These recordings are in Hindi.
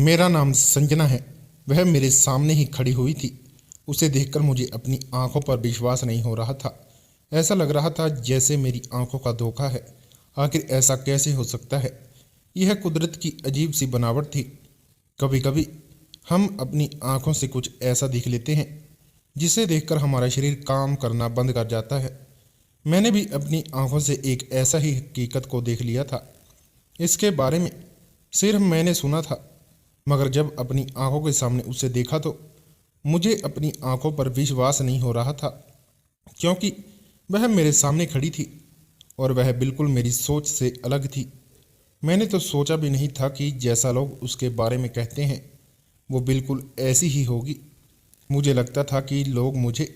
मेरा नाम संजना है। वह मेरे सामने ही खड़ी हुई थी। उसे देखकर मुझे अपनी आंखों पर विश्वास नहीं हो रहा था। ऐसा लग रहा था जैसे मेरी आंखों का धोखा है। आखिर ऐसा कैसे हो सकता है? यह कुदरत की अजीब सी बनावट थी। कभी कभी हम अपनी आंखों से कुछ ऐसा देख लेते हैं जिसे देखकर हमारा शरीर काम करना बंद कर जाता है। मैंने भी अपनी आंखों से एक ऐसा ही हकीकत को देख लिया था। इसके बारे में सिर्फ मैंने सुना था, मगर जब अपनी आंखों के सामने उसे देखा तो मुझे अपनी आंखों पर विश्वास नहीं हो रहा था, क्योंकि वह मेरे सामने खड़ी थी और वह बिल्कुल मेरी सोच से अलग थी। मैंने तो सोचा भी नहीं था कि जैसा लोग उसके बारे में कहते हैं वो बिल्कुल ऐसी ही होगी। मुझे लगता था कि लोग मुझे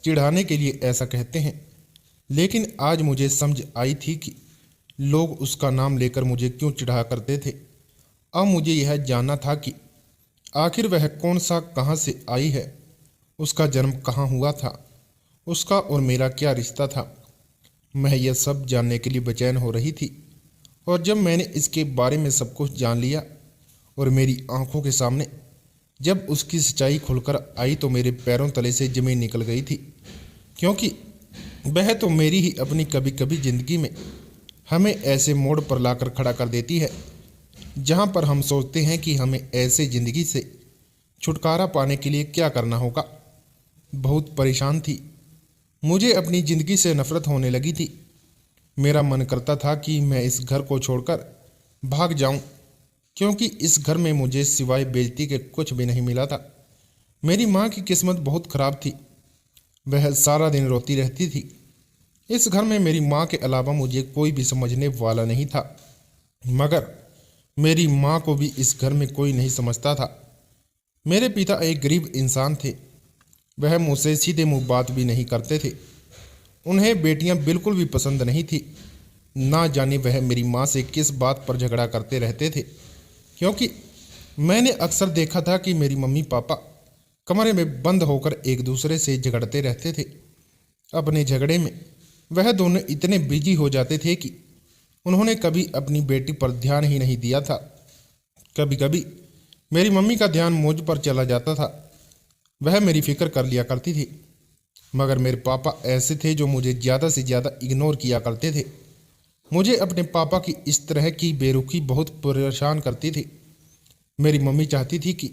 चिढ़ाने के लिए ऐसा कहते हैं, लेकिन आज मुझे समझ आई थी कि लोग उसका नाम लेकर मुझे क्यों चिढ़ा करते थे। अब मुझे यह जानना था कि आखिर वह कौन सा कहाँ से आई है, उसका जन्म कहाँ हुआ था, उसका और मेरा क्या रिश्ता था। मैं यह सब जानने के लिए बेचैन हो रही थी, और जब मैंने इसके बारे में सब कुछ जान लिया और मेरी आंखों के सामने जब उसकी सच्चाई खुलकर आई तो मेरे पैरों तले से जमीन निकल गई थी, क्योंकि वह तो मेरी ही अपनी कभी कभी ज़िंदगी में हमें ऐसे मोड़ पर लाकर खड़ा कर देती है जहाँ पर हम सोचते हैं कि हमें ऐसे ज़िंदगी से छुटकारा पाने के लिए क्या करना होगा। बहुत परेशान थी। मुझे अपनी ज़िंदगी से नफरत होने लगी थी। मेरा मन करता था कि मैं इस घर को छोड़कर भाग जाऊं, क्योंकि इस घर में मुझे सिवाय बेइज्जती के कुछ भी नहीं मिला था। मेरी माँ की किस्मत बहुत खराब थी। वह सारा दिन रोती रहती थी। इस घर में मेरी माँ के अलावा मुझे कोई भी समझने वाला नहीं था, मगर मेरी माँ को भी इस घर में कोई नहीं समझता था। मेरे पिता एक गरीब इंसान थे। वह मुझसे सीधे मुंह बात भी नहीं करते थे। उन्हें बेटियां बिल्कुल भी पसंद नहीं थी। ना जाने वह मेरी माँ से किस बात पर झगड़ा करते रहते थे, क्योंकि मैंने अक्सर देखा था कि मेरी मम्मी पापा कमरे में बंद होकर एक दूसरे से झगड़ते रहते थे। अपने झगड़े में वह दोनों इतने बिजी हो जाते थे कि उन्होंने कभी अपनी बेटी पर ध्यान ही नहीं दिया था। कभी कभी मेरी मम्मी का ध्यान मुझ पर चला जाता था। वह मेरी फिक्र कर लिया करती थी, मगर मेरे पापा ऐसे थे जो मुझे ज़्यादा से ज़्यादा इग्नोर किया करते थे। मुझे अपने पापा की इस तरह की बेरुखी बहुत परेशान करती थी। मेरी मम्मी चाहती थी कि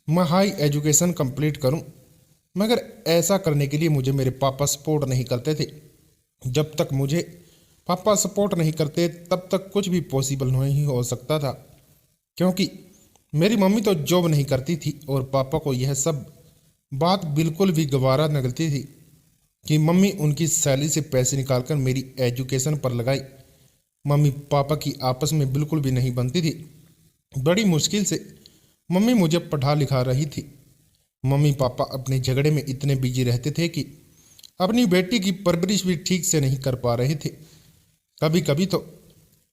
मैं हाई एजुकेशन कंप्लीट करूं, मगर ऐसा करने के लिए मुझे मेरे पापा सपोर्ट नहीं करते थे। जब तक मुझे पापा सपोर्ट नहीं करते तब तक कुछ भी पॉसिबल नहीं हो सकता था, क्योंकि मेरी मम्मी तो जॉब नहीं करती थी और पापा को यह सब बात बिल्कुल भी गवारा न लगती थी कि मम्मी उनकी सैलरी से पैसे निकालकर मेरी एजुकेशन पर लगाई। मम्मी पापा की आपस में बिल्कुल भी नहीं बनती थी। बड़ी मुश्किल से मम्मी मुझे पढ़ा लिखा रही थी। मम्मी पापा अपने झगड़े में इतने बिजी रहते थे कि अपनी बेटी की परवरिश भी ठीक से नहीं कर पा रहे थे। कभी कभी तो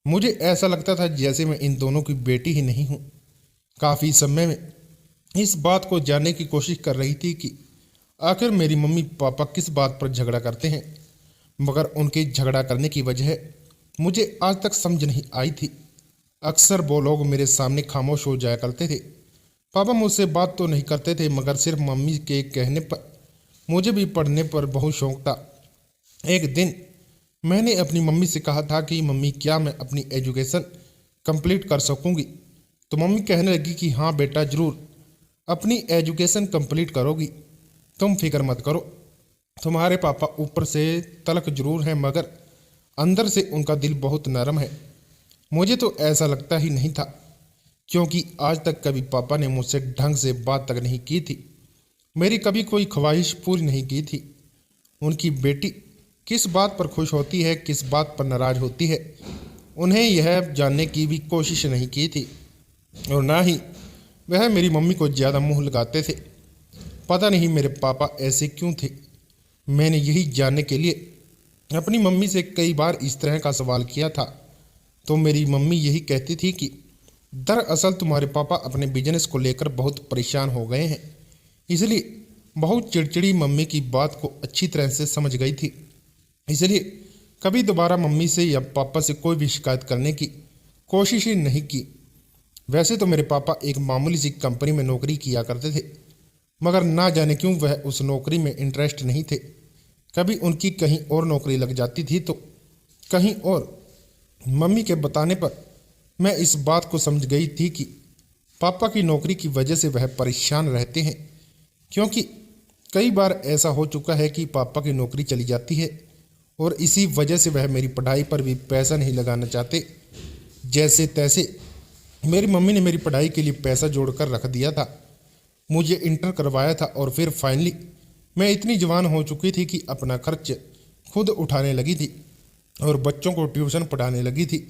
मुझे ऐसा लगता था जैसे मैं इन दोनों की बेटी ही नहीं हूँ। काफ़ी समय में इस बात को जानने की कोशिश कर रही थी कि आखिर मेरी मम्मी पापा किस बात पर झगड़ा करते हैं, मगर उनके झगड़ा करने की वजह मुझे आज तक समझ नहीं आई थी। अक्सर वो लोग मेरे सामने खामोश हो जाया करते थे। पापा मुझसे बात तो नहीं करते थे, मगर सिर्फ मम्मी के कहने पर मुझे भी पढ़ने पर बहुत शौक था। एक दिन मैंने अपनी मम्मी से कहा था कि मम्मी, क्या मैं अपनी एजुकेशन कंप्लीट कर सकूंगी? तो मम्मी कहने लगी कि हाँ बेटा, ज़रूर अपनी एजुकेशन कंप्लीट करोगी, तुम फिक्र मत करो। तुम्हारे पापा ऊपर से तलक जरूर हैं, मगर अंदर से उनका दिल बहुत नरम है। मुझे तो ऐसा लगता ही नहीं था, क्योंकि आज तक कभी पापा ने मुझसे ढंग से बात तक नहीं की थी। मेरी कभी कोई ख्वाहिश पूरी नहीं की थी। उनकी बेटी किस बात पर खुश होती है, किस बात पर नाराज होती है, उन्हें यह जानने की भी कोशिश नहीं की थी। और ना ही वह मेरी मम्मी को ज़्यादा मुंह लगाते थे। पता नहीं मेरे पापा ऐसे क्यों थे। मैंने यही जानने के लिए अपनी मम्मी से कई बार इस तरह का सवाल किया था, तो मेरी मम्मी यही कहती थी कि दरअसल तुम्हारे पापा अपने बिजनेस को लेकर बहुत परेशान हो गए हैं, इसलिए बहुत चिड़चिड़ी मम्मी की बात को अच्छी तरह से समझ गई थी। इसलिए कभी दोबारा मम्मी से या पापा से कोई भी शिकायत करने की कोशिश ही नहीं की। वैसे तो मेरे पापा एक मामूली सी कंपनी में नौकरी किया करते थे, मगर ना जाने क्यों वह उस नौकरी में इंटरेस्ट नहीं थे। कभी उनकी कहीं और नौकरी लग जाती थी तो कहीं और। मम्मी के बताने पर मैं इस बात को समझ गई थी कि पापा की नौकरी की वजह से वह परेशान रहते हैं, क्योंकि कई बार ऐसा हो चुका है कि पापा की नौकरी चली जाती है और इसी वजह से वह मेरी पढ़ाई पर भी पैसा नहीं लगाना चाहते। जैसे तैसे मेरी मम्मी ने मेरी पढ़ाई के लिए पैसा जोड़कर रख दिया था, मुझे इंटर करवाया था और फिर फाइनली मैं इतनी जवान हो चुकी थी कि अपना खर्च खुद उठाने लगी थी और बच्चों को ट्यूशन पढ़ाने लगी थी।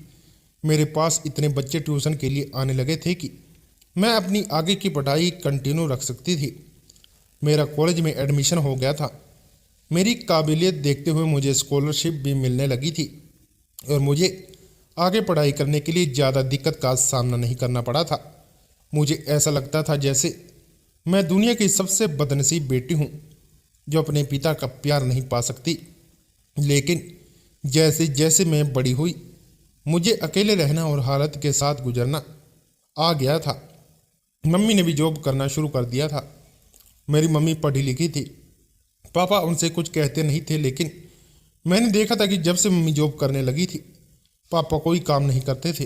मेरे पास इतने बच्चे ट्यूशन के लिए आने लगे थे कि मैं अपनी आगे की पढ़ाई कंटिन्यू रख सकती थी। मेरा कॉलेज में एडमिशन हो गया था। मेरी काबिलियत देखते हुए मुझे स्कॉलरशिप भी मिलने लगी थी और मुझे आगे पढ़ाई करने के लिए ज़्यादा दिक्कत का सामना नहीं करना पड़ा था। मुझे ऐसा लगता था जैसे मैं दुनिया की सबसे बदनसीब बेटी हूँ जो अपने पिता का प्यार नहीं पा सकती। लेकिन जैसे जैसे मैं बड़ी हुई, मुझे अकेले रहना और हालत के साथ गुजरना आ गया था। मम्मी ने भी जॉब करना शुरू कर दिया था। मेरी मम्मी पढ़ी लिखी थी, पापा उनसे कुछ कहते नहीं थे, लेकिन मैंने देखा था कि जब से मम्मी जॉब करने लगी थी, पापा कोई काम नहीं करते थे।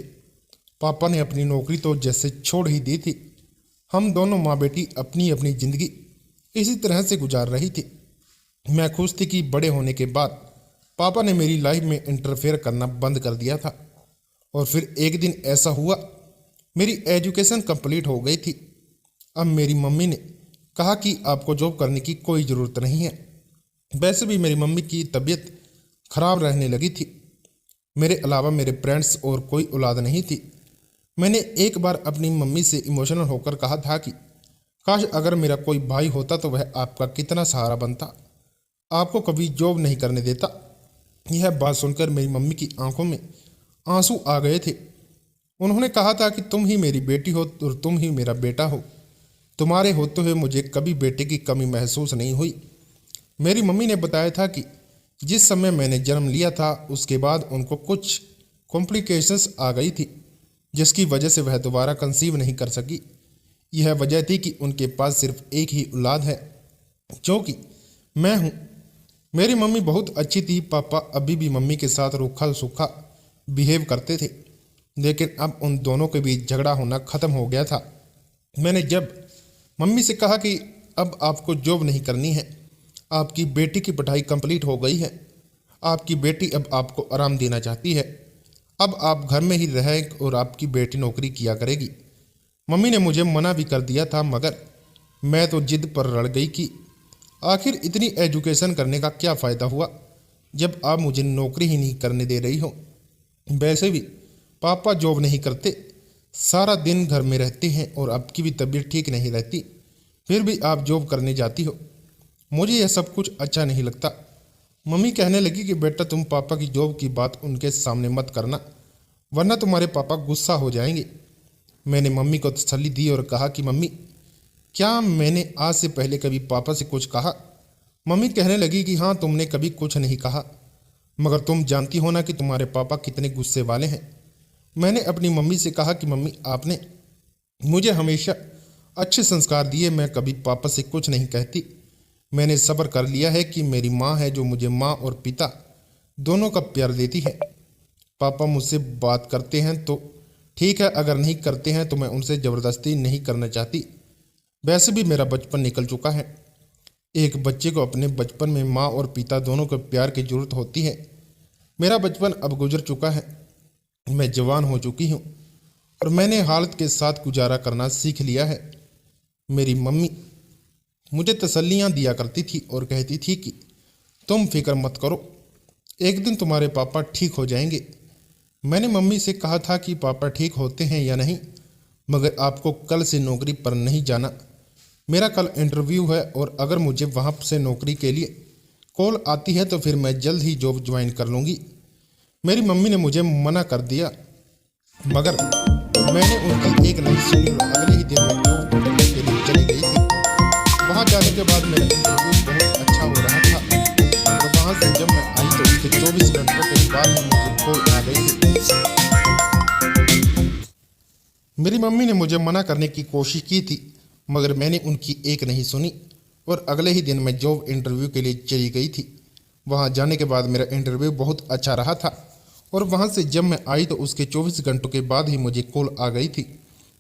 पापा ने अपनी नौकरी तो जैसे छोड़ ही दी थी। हम दोनों माँ बेटी अपनी अपनी ज़िंदगी इसी तरह से गुजार रही थी। मैं खुश थी कि बड़े होने के बाद पापा ने मेरी लाइफ में इंटरफेयर करना बंद कर दिया था। और फिर एक दिन ऐसा हुआ, मेरी एजुकेशन कंप्लीट हो गई थी। अब मेरी मम्मी ने कहा कि आपको जॉब करने की कोई ज़रूरत नहीं है। वैसे भी मेरी मम्मी की तबीयत खराब रहने लगी थी। मेरे अलावा मेरे फ्रेंड्स और कोई औलाद नहीं थी। मैंने एक बार अपनी मम्मी से इमोशनल होकर कहा था कि काश अगर मेरा कोई भाई होता तो वह आपका कितना सहारा बनता, आपको कभी जॉब नहीं करने देता। यह बात सुनकर मेरी मम्मी की आंखों में आंसू आ गए थे। उन्होंने कहा था कि तुम ही मेरी बेटी हो और तुम ही मेरा बेटा हो। तुम्हारे होते हुए मुझे कभी बेटे की कमी महसूस नहीं हुई। मेरी मम्मी ने बताया था कि जिस समय मैंने जन्म लिया था उसके बाद उनको कुछ कॉम्प्लिकेशंस आ गई थी, जिसकी वजह से वह दोबारा कंसीव नहीं कर सकी। यह वजह थी कि उनके पास सिर्फ एक ही औलाद है, जो कि मैं हूँ। मेरी मम्मी बहुत अच्छी थी। पापा अभी भी मम्मी के साथ रूखा सूखा बिहेव करते थे, लेकिन अब उन दोनों के बीच झगड़ा होना ख़त्म हो गया था। मैंने जब मम्मी से कहा कि अब आपको जॉब नहीं करनी है, आपकी बेटी की पढ़ाई कंप्लीट हो गई है, आपकी बेटी अब आपको आराम देना चाहती है, अब आप घर में ही रहें और आपकी बेटी नौकरी किया करेगी। मम्मी ने मुझे मना भी कर दिया था, मगर मैं तो जिद पर रड़ गई कि आखिर इतनी एजुकेशन करने का क्या फ़ायदा हुआ जब आप मुझे नौकरी ही नहीं करने दे रही हो। वैसे भी पापा जॉब नहीं करते, सारा दिन घर में रहते हैं और आपकी भी तबीयत ठीक नहीं रहती, फिर भी आप जॉब करने जाती हो। मुझे यह सब कुछ अच्छा नहीं लगता। मम्मी कहने लगी कि बेटा तुम पापा की जॉब की बात उनके सामने मत करना, वरना तुम्हारे पापा गुस्सा हो जाएंगे। मैंने मम्मी को तसल्ली दी और कहा कि मम्मी, क्या मैंने आज से पहले कभी पापा से कुछ कहा? मम्मी कहने लगी कि हाँ, तुमने कभी कुछ नहीं कहा, मगर तुम जानती हो ना कि तुम्हारे पापा कितने गुस्से वाले हैं। मैंने अपनी मम्मी से कहा कि मम्मी, आपने मुझे हमेशा अच्छे संस्कार दिए, मैं कभी पापा से कुछ नहीं कहती। मैंने सब्र कर लिया है कि मेरी माँ है जो मुझे माँ और पिता दोनों का प्यार देती है। पापा मुझसे बात करते हैं तो ठीक है, अगर नहीं करते हैं तो मैं उनसे ज़बरदस्ती नहीं करना चाहती। वैसे भी मेरा बचपन निकल चुका है। एक बच्चे को अपने बचपन में माँ और पिता दोनों के प्यार की ज़रूरत होती है। मेरा बचपन अब गुजर चुका है, मैं जवान हो चुकी हूँ और मैंने हालत के साथ गुजारा करना सीख लिया है। मेरी मम्मी मुझे तसल्लियाँ दिया करती थी और कहती थी कि तुम फिक्र मत करो, एक दिन तुम्हारे पापा ठीक हो जाएंगे। मैंने मम्मी से कहा था कि पापा ठीक होते हैं या नहीं, मगर आपको कल से नौकरी पर नहीं जाना। मेरा कल इंटरव्यू है और अगर मुझे वहाँ से नौकरी के लिए कॉल आती है तो फिर मैं जल्द ही जॉब ज्वाइन कर लूँगी। मेरी मम्मी ने मुझे मना कर दिया, मगर मैंने उनकी एक नहीं सुनी और अगले ही दिन मैं जॉब करने के लिए चली गई थी। वहाँ जाने के बाद मेरा इंटरव्यू बहुत अच्छा हो रहा था और वहाँ से जब मैं आई तो उसके 24 घंटों के बाद मुझे कॉल आ गई थी। मेरी मम्मी ने मुझे मना करने की कोशिश की थी, मगर मैंने उनकी एक नहीं सुनी और अगले ही दिन मैं जॉब इंटरव्यू के लिए चली गई थी। वहां जाने के बाद मेरा इंटरव्यू बहुत अच्छा रहा था और वहां से जब मैं आई तो उसके 24 घंटों के बाद ही मुझे कॉल आ गई थी।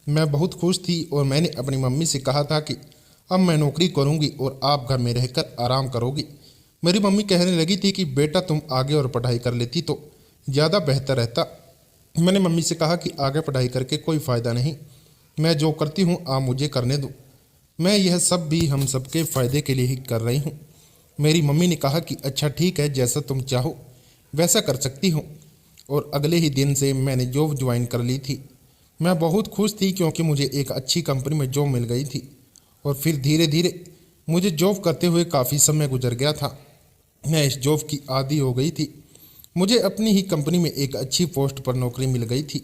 मैं बहुत खुश थी और मैंने अपनी मम्मी से कहा था कि अब मैं नौकरी करूंगी और आप घर में रहकर आराम करोगी। मेरी मम्मी कहने लगी थी कि बेटा तुम आगे और पढ़ाई कर लेती तो ज़्यादा बेहतर रहता। मैंने मम्मी से कहा कि आगे पढ़ाई करके कोई फ़ायदा नहीं, मैं जो करती हूँ आप मुझे करने दो, मैं यह सब भी हम सबके फ़ायदे के लिए ही कर रही हूँ। मेरी मम्मी ने कहा कि अच्छा ठीक है, जैसा तुम चाहो वैसा कर सकती हूँ। और अगले ही दिन से मैंने जॉब ज्वाइन कर ली थी। मैं बहुत खुश थी क्योंकि मुझे एक अच्छी कंपनी में जॉब मिल गई थी और फिर धीरे धीरे मुझे जॉब करते हुए काफ़ी समय गुजर गया था। मैं इस जॉब की आदी हो गई थी। मुझे अपनी ही कंपनी में एक अच्छी पोस्ट पर नौकरी मिल गई थी।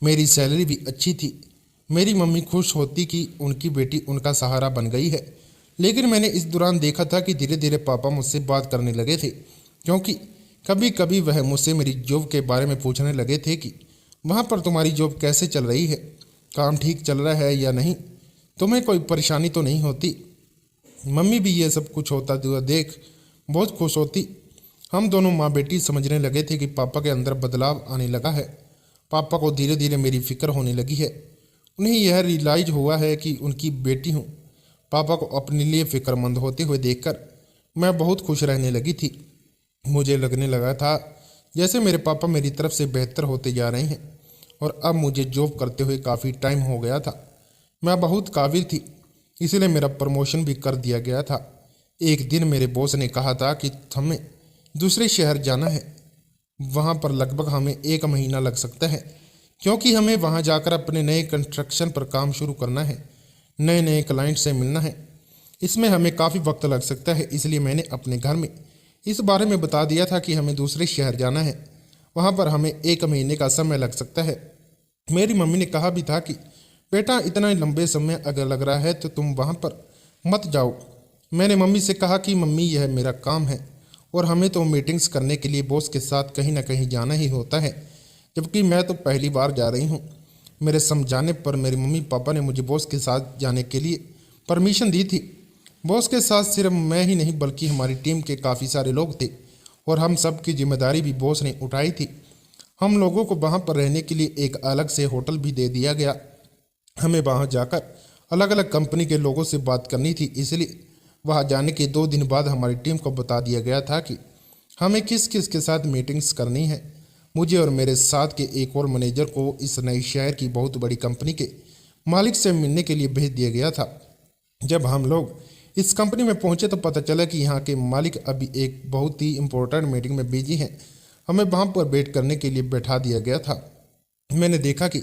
मेरी सैलरी भी अच्छी थी। मेरी मम्मी खुश होती कि उनकी बेटी उनका सहारा बन गई है। लेकिन मैंने इस दौरान देखा था कि धीरे धीरे पापा मुझसे बात करने लगे थे, क्योंकि कभी कभी वह मुझसे मेरी जॉब के बारे में पूछने लगे थे कि वहाँ पर तुम्हारी जॉब कैसे चल रही है, काम ठीक चल रहा है या नहीं, तुम्हें कोई परेशानी तो नहीं होती। मम्मी भी ये सब कुछ होता हुआ देख बहुत खुश होती। हम दोनों माँ बेटी समझने लगे थे कि पापा के अंदर बदलाव आने लगा है। पापा को धीरे धीरे मेरी फिक्र होने लगी है। उन्हें यह रियलाइज हुआ है कि उनकी बेटी हूँ। पापा को अपने लिए फिक्रमंद होते हुए देखकर मैं बहुत खुश रहने लगी थी। मुझे लगने लगा था जैसे मेरे पापा मेरी तरफ से बेहतर होते जा रहे हैं और अब मुझे जॉब करते हुए काफ़ी टाइम हो गया था। मैं बहुत काबिल थी, इसलिए मेरा प्रमोशन भी कर दिया गया था। एक दिन मेरे बॉस ने कहा था कि हमें दूसरे शहर जाना है। वहाँ पर लगभग हमें 1 महीना लग सकता है, क्योंकि हमें वहाँ जाकर अपने नए कंस्ट्रक्शन पर काम शुरू करना है, नए नए क्लाइंट से मिलना है। इसमें हमें काफ़ी वक्त लग सकता है, इसलिए मैंने अपने घर में इस बारे में बता दिया था कि हमें दूसरे शहर जाना है, वहाँ पर हमें 1 महीने का समय लग सकता है। मेरी मम्मी ने कहा भी था कि बेटा इतना लंबे समय अगर लग रहा है तो तुम वहाँ पर मत जाओ। मैंने मम्मी से कहा कि मम्मी यह मेरा काम है और हमें तो मीटिंग्स करने के लिए बॉस के साथ कहीं ना कहीं जाना ही होता है, जबकि मैं तो पहली बार जा रही हूँ। मेरे समझाने पर मेरे मम्मी पापा ने मुझे बॉस के साथ जाने के लिए परमिशन दी थी। बॉस के साथ सिर्फ मैं ही नहीं बल्कि हमारी टीम के काफ़ी सारे लोग थे और हम सब की जिम्मेदारी भी बॉस ने उठाई थी। हम लोगों को वहाँ पर रहने के लिए एक अलग से होटल भी दे दिया गया। हमें वहाँ जाकर अलग अलग कंपनी के लोगों से बात करनी थी, इसलिए वहाँ जाने के 2 दिन बाद हमारी टीम को बता दिया गया था कि हमें किस किस के साथ मीटिंग्स करनी है। मुझे और मेरे साथ के एक और मैनेजर को इस नए शहर की बहुत बड़ी कंपनी के मालिक से मिलने के लिए भेज दिया गया था। जब हम लोग इस कंपनी में पहुंचे तो पता चला कि यहाँ के मालिक अभी एक बहुत ही इम्पोर्टेंट मीटिंग में बिजी हैं। हमें वहाँ पर वेट करने के लिए बैठा दिया गया था। मैंने देखा कि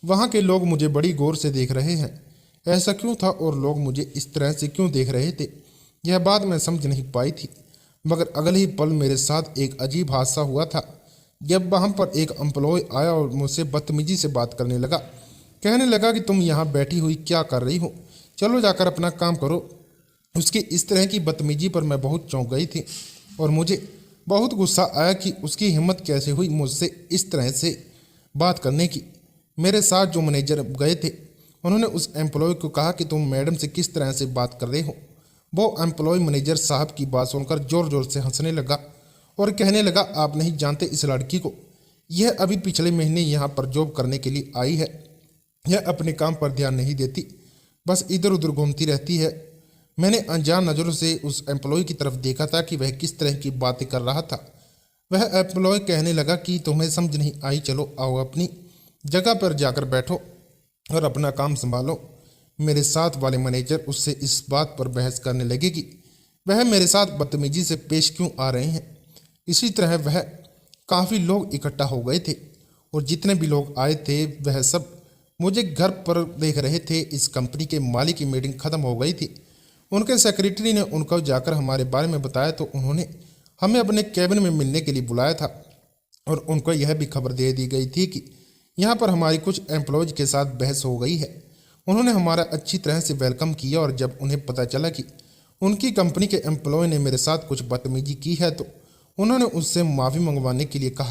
वहाँ के लोग मुझे बड़ी गौर से देख रहे हैं। ऐसा क्यों था और लोग मुझे इस तरह से क्यों देख रहे थे, यह बात मैं समझ नहीं पाई थी। मगर अगले ही पल मेरे साथ एक अजीब हादसा हुआ था। जब वहाँ पर एक एम्प्लॉय आया और मुझसे बदतमीजी से बात करने लगा। कहने लगा कि तुम यहाँ बैठी हुई क्या कर रही हो, चलो जाकर अपना काम करो। उसकी इस तरह की बदतमीजी पर मैं बहुत चौंक गई थी और मुझे बहुत गुस्सा आया कि उसकी हिम्मत कैसे हुई मुझसे इस तरह से बात करने की। मेरे साथ जो मैनेजर गए थे उन्होंने उस एम्प्लॉय को कहा कि तुम मैडम से किस तरह से बात कर रहे हो। वो एम्प्लॉय मैनेजर साहब की बात सुनकर जोर जोर से हंसने लगा और कहने लगा, आप नहीं जानते इस लड़की को, यह अभी पिछले महीने यहाँ पर जॉब करने के लिए आई है। यह अपने काम पर ध्यान नहीं देती, बस इधर उधर घूमती रहती है। मैंने अनजान नज़रों से उस एम्प्लॉय की तरफ देखा था कि वह किस तरह की बातें कर रहा था। वह एम्प्लॉय कहने लगा कि तुम्हें समझ नहीं आई, चलो आओ अपनी जगह पर जाकर बैठो और अपना काम संभालो। मेरे साथ वाले मैनेजर उससे इस बात पर बहस करने लगे कि वह मेरे साथ बदतमीजी से पेश क्यों आ रहे हैं। इसी तरह वह काफ़ी लोग इकट्ठा हो गए थे और जितने भी लोग आए थे वह सब मुझे घर पर देख रहे थे। इस कंपनी के मालिक की मीटिंग ख़त्म हो गई थी। उनके सेक्रेटरी ने उनको जाकर हमारे बारे में बताया तो उन्होंने हमें अपने कैबिन में मिलने के लिए बुलाया था और उनको यह भी खबर दे दी गई थी कि यहाँ पर हमारी कुछ एम्प्लॉयज के साथ बहस हो गई है। उन्होंने हमारा अच्छी तरह से वेलकम किया और जब उन्हें पता चला कि उनकी कंपनी के एम्प्लॉय ने मेरे साथ कुछ बदतमीजी की है तो उन्होंने उससे माफ़ी मंगवाने के लिए कहा।